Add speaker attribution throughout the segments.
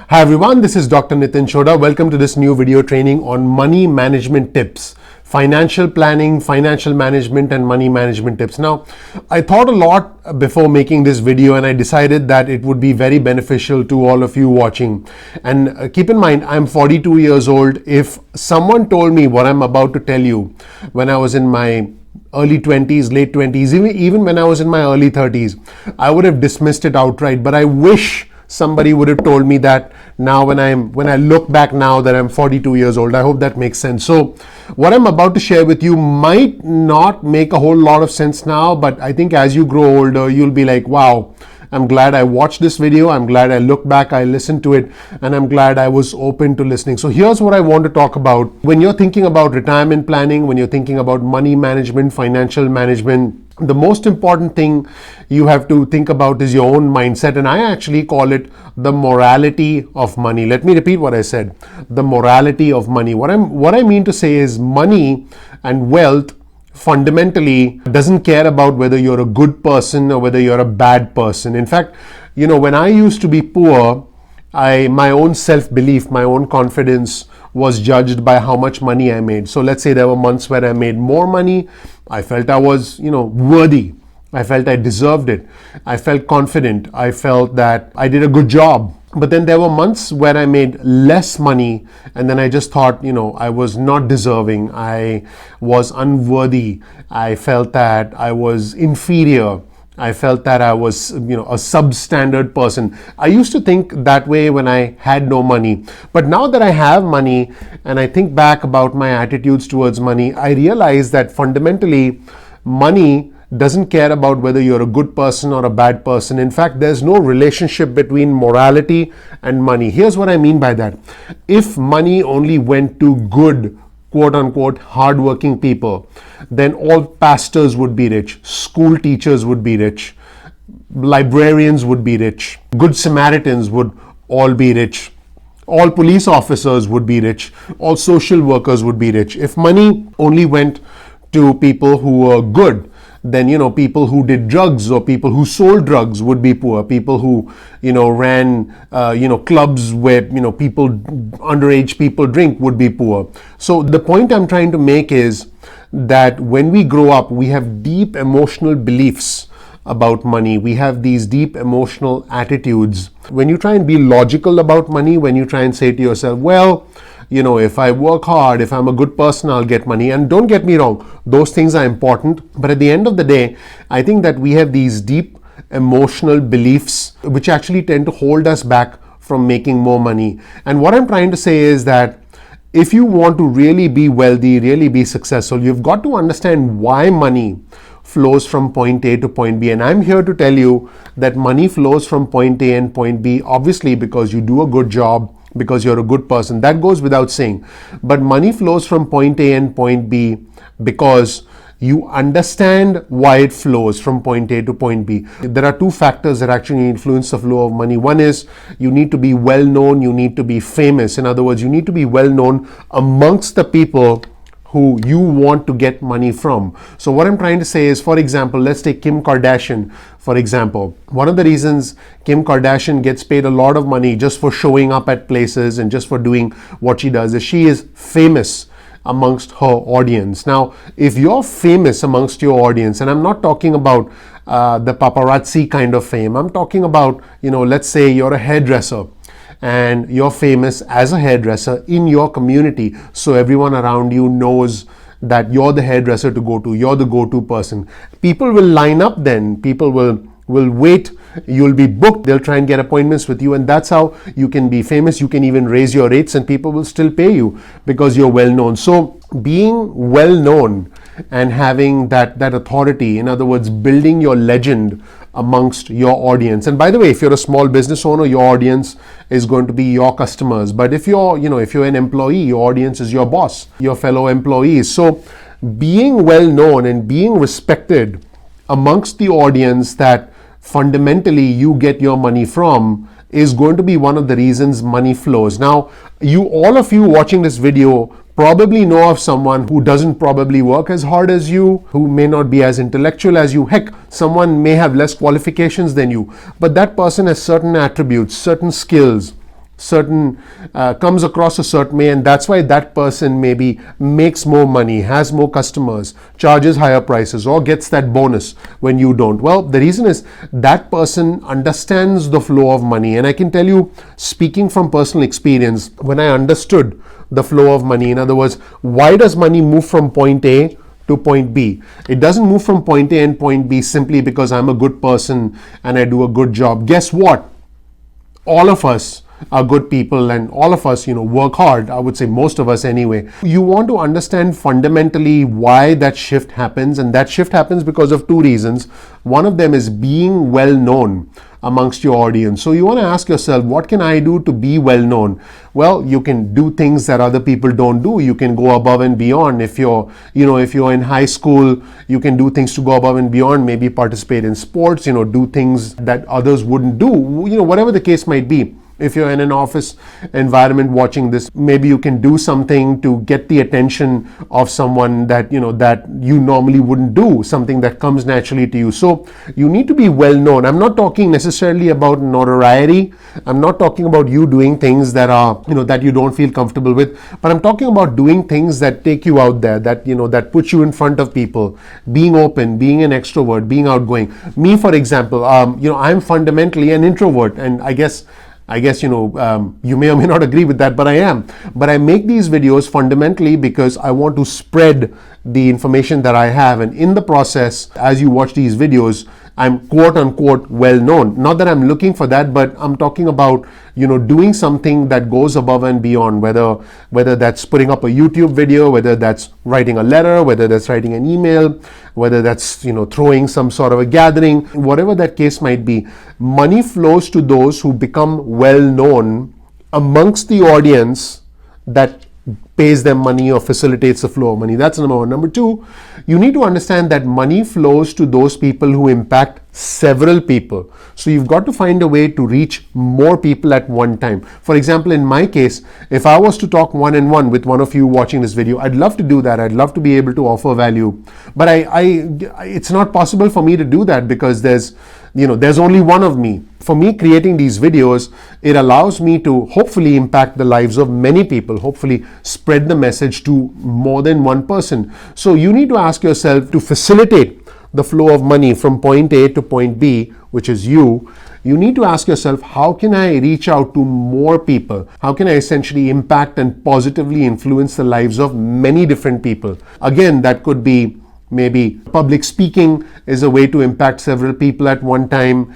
Speaker 1: Hi everyone, this is Dr. Nitin Choda. Welcome to this new video training on money management tips, financial planning, financial management and money management tips. Now, I thought a lot before making this video and I decided that it would be very beneficial to all of you watching. And keep in mind, I'm 42 years old. If someone told me what I'm about to tell you when I was in my early 20s, late 20s, even when I was in my early 30s, I would have dismissed it outright. But I wish somebody would have told me that now when I look back now that I'm 42 years old. I hope that makes sense. So what I'm about to share with you might not make a whole lot of sense now, but I think as you grow older, you'll be like, wow, I'm glad I watched this video. I'm glad I looked back, I listened to it, and I'm glad I was open to listening. So here's what I want to talk about. When you're thinking about retirement planning, when you're thinking about money management, financial management, the most important thing you have to think about is your own mindset, and I actually call it the morality of money. Let me repeat what I said. The morality of money. What I mean to say is money and wealth fundamentally doesn't care about whether you're a good person or whether you're a bad person. In fact, when I used to be poor, my own self-belief, my own confidence was judged by how much money I made. So let's say there were months where I made more money. I felt I was, worthy. I felt I deserved it. I felt confident. I felt that I did a good job. But then there were months where I made less money and then I just thought, I was not deserving. I was unworthy. I felt that I was inferior. I felt that I was, a substandard person. I used to think that way when I had no money. But now that I have money and I think back about my attitudes towards money, I realize that fundamentally money doesn't care about whether you're a good person or a bad person. In fact, there's no relationship between morality and money. Here's what I mean by that. If money only went to good, quote unquote, hardworking people, then all pastors would be rich, school teachers would be rich, librarians would be rich, good Samaritans would all be rich, all police officers would be rich, all social workers would be rich. If money only went to people who were good, then people who did drugs or people who sold drugs would be poor. People who ran clubs where underage people drink would be poor. So the point I'm trying to make is that when we grow up, we have deep emotional beliefs about money. We have these deep emotional attitudes. When you try and be logical about money, when you try and say to yourself, well, if I work hard, if I'm a good person, I'll get money. And don't get me wrong, those things are important. But at the end of the day, I think that we have these deep emotional beliefs which actually tend to hold us back from making more money. And what I'm trying to say is that if you want to really be wealthy, really be successful, you've got to understand why money flows from point A to point B. And I'm here to tell you that money flows from point A and point B, obviously because you do a good job, because you're a good person. That goes without saying. But money flows from point A and point B because you understand why it flows from point A to point B. There are two factors that actually influence the flow of money. One is you need to be well known, you need to be famous. In other words, you need to be well known amongst the people who you want to get money from. So what I'm trying to say is, for example, let's take Kim Kardashian, for example. One of the reasons Kim Kardashian gets paid a lot of money just for showing up at places and just for doing what she does is she is famous amongst her audience. Now, if you're famous amongst your audience, and I'm not talking about the paparazzi kind of fame, I'm talking about, let's say you're a hairdresser, and you're famous as a hairdresser in your community, so everyone around you knows that you're the hairdresser to go to, you're the go-to person. People will line up then, people will wait, you'll be booked, they'll try and get appointments with you, and that's how you can be famous. You can even raise your rates and people will still pay you because you're well known. So being well known and having that authority, in other words, building your legend amongst your audience. And by the way, if you're a small business owner, your audience is going to be your customers. But if you're an employee, your audience is your boss, your fellow employees. So being well known and being respected amongst the audience that fundamentally you get your money from is going to be one of the reasons money flows. Now, all of you watching this video probably know of someone who doesn't probably work as hard as you, who may not be as intellectual as you. Heck, someone may have less qualifications than you, but that person has certain attributes, certain skills, comes across a certain way, and that's why that person maybe makes more money, has more customers, charges higher prices, or gets that bonus when you don't. Well, the reason is that person understands the flow of money. And I can tell you, speaking from personal experience, when I understood the flow of money, in other words, why does money move from point A to point B? It doesn't move from point A and point B simply because I'm a good person and I do a good job. Guess what? All of us are good people, and all of us, work hard. I would say most of us anyway. You want to understand fundamentally why that shift happens, and that shift happens because of two reasons. One of them is being well known amongst your audience. So you want to ask yourself, what can I do to be well known? Well, you can do things that other people don't do. You can go above and beyond. If you're in high school, you can do things to go above and beyond, maybe participate in sports, do things that others wouldn't do, whatever the case might be. If you're in an office environment watching this, maybe you can do something to get the attention of someone that you normally wouldn't do, something that comes naturally to you. So you need to be well known. I'm not talking necessarily about notoriety. I'm not talking about you doing things that are, that you don't feel comfortable with, but I'm talking about doing things that take you out there, that put you in front of people, being open, being an extrovert, being outgoing. Me, for example, I'm fundamentally an introvert, and I guess you may or may not agree with that, but I am. But I make these videos fundamentally because I want to spread the information that I have, and in the process, as you watch these videos, I'm quote unquote well known. Not that I'm looking for that, but I'm talking about doing something that goes above and beyond, whether that's putting up a YouTube video, whether that's writing a letter, whether that's writing an email, whether that's throwing some sort of a gathering, whatever that case might be. Money flows to those who become well known amongst the audience that pays them money or facilitates the flow of money. That's number one. Number two, you need to understand that money flows to those people who impact several people. So you've got to find a way to reach more people at one time. For example, in my case, if I was to talk one-on-one with one of you watching this video, I'd love to do that. I'd love to be able to offer value, but it's not possible for me to do that because there's only one of me. For me, creating these videos, it allows me to hopefully impact the lives of many people, hopefully spread the message to more than one person. So you need to ask yourself, to facilitate the flow of money from point A to point B, which is you need to ask yourself, how can I reach out to more people? How can I essentially impact and positively influence the lives of many different people? Again, that could be maybe public speaking is a way to impact several people at one time.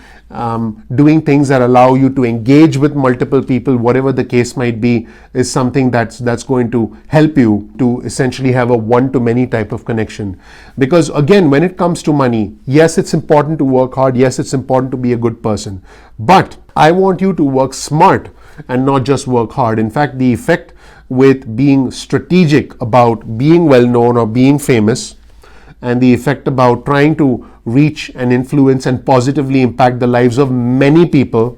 Speaker 1: Doing things that allow you to engage with multiple people, whatever the case might be, is something that's going to help you to essentially have a one-to-many type of connection. Because again, when it comes to money, yes, it's important to work hard. Yes, it's important to be a good person. But I want you to work smart and not just work hard. In fact, the effect with being strategic about being well known or being famous, and the effect about trying to reach and influence and positively impact the lives of many people,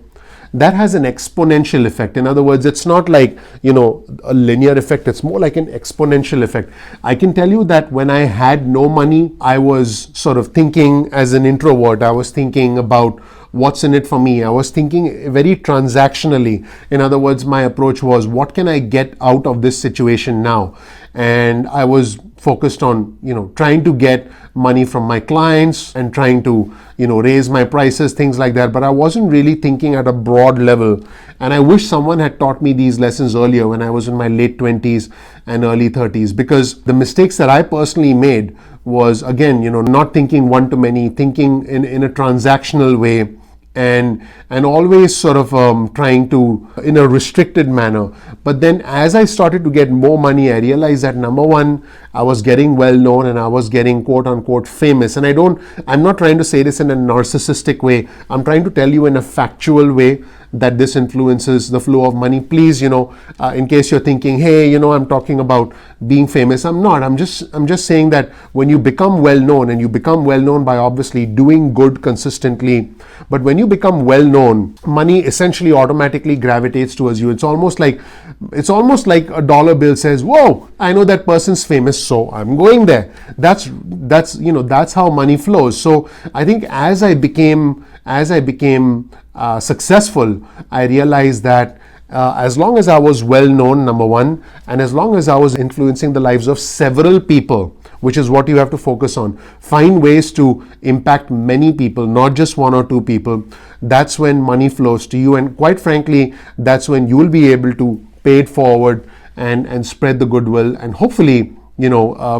Speaker 1: that has an exponential effect. In other words, it's not like, a linear effect, it's more like an exponential effect. I can tell you that when I had no money, I was sort of thinking as an introvert. I was thinking about what's in it for me. I was thinking very transactionally. In other words, my approach was, what can I get out of this situation now? And I was focused on, trying to get money from my clients and trying to, raise my prices, things like that. But I wasn't really thinking at a broad level. And I wish someone had taught me these lessons earlier when I was in my late 20s and early 30s, because the mistakes that I personally made was, again, not thinking one-to-many, thinking in a transactional way, and always sort of trying to in a restricted manner. But then as I started to get more money, I realized that number one, I was getting well known and I was getting quote unquote famous. And I'm not trying to say this in a narcissistic way. I'm trying to tell you in a factual way that this influences the flow of money. Please, in case you're thinking, hey, I'm talking about being famous. I'm not. I'm just saying that when you become well known, and you become well known by obviously doing good consistently, but when you become well known, money essentially automatically gravitates towards you. It's almost like a dollar bill says, whoa, I know that person's famous, so I'm going there. That's how money flows. So I think as I became successful, I realized that as long as I was well known, number one, and as long as I was influencing the lives of several people, which is what you have to focus on. Find ways to impact many people, not just one or two people. That's when money flows to you, and quite frankly, that's when you will be able to pay it forward and spread the goodwill, and hopefully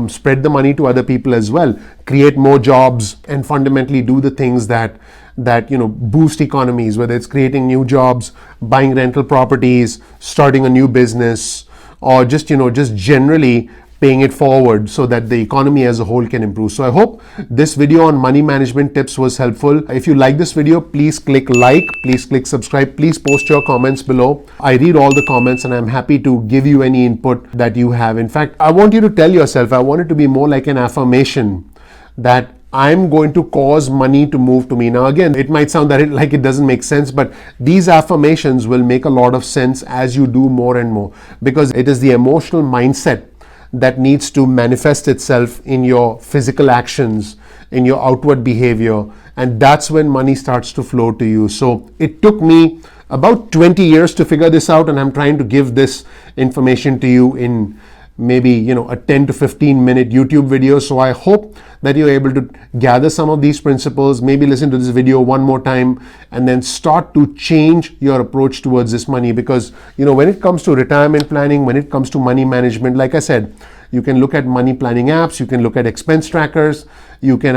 Speaker 1: spread the money to other people as well, create more jobs, and fundamentally do the things that boost economies, whether it's creating new jobs, buying rental properties, starting a new business, or just generally paying it forward so that the economy as a whole can improve. So I hope this video on money management tips was helpful. If you like this video, please click like, please click subscribe, please post your comments below. I read all the comments and I'm happy to give you any input that you have. In fact, I want you to tell yourself, I want it to be more like an affirmation that I'm going to cause money to move to me. Now again, it might sound like it doesn't make sense, but these affirmations will make a lot of sense as you do more and more, because it is the emotional mindset that needs to manifest itself in your physical actions, in your outward behavior, and that's when money starts to flow to you. So it took me about 20 years to figure this out, and I'm trying to give this information to you in maybe a 10 to 15 minute YouTube video. So I hope that you're able to gather some of these principles, maybe listen to this video one more time, and then start to change your approach towards this money. Because when it comes to retirement planning, when it comes to money management, like I said, you can look at money planning apps, you can look at expense trackers, you can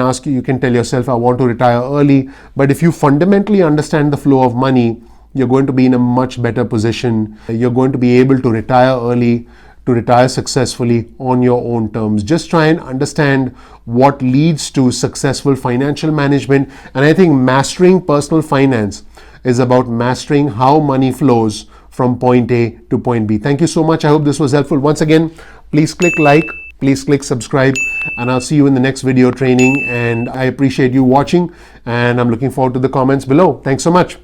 Speaker 1: tell yourself, I want to retire early. But if you fundamentally understand the flow of money, you're going to be in a much better position. You're going to be able to retire early, to retire successfully on your own terms. Just try and understand what leads to successful financial management. And I think mastering personal finance is about mastering how money flows from point A to point B. Thank you so much. I hope this was helpful. Once again, please click like, please click subscribe, and I'll see you in the next video training. And I appreciate you watching, and I'm looking forward to the comments below. Thanks so much.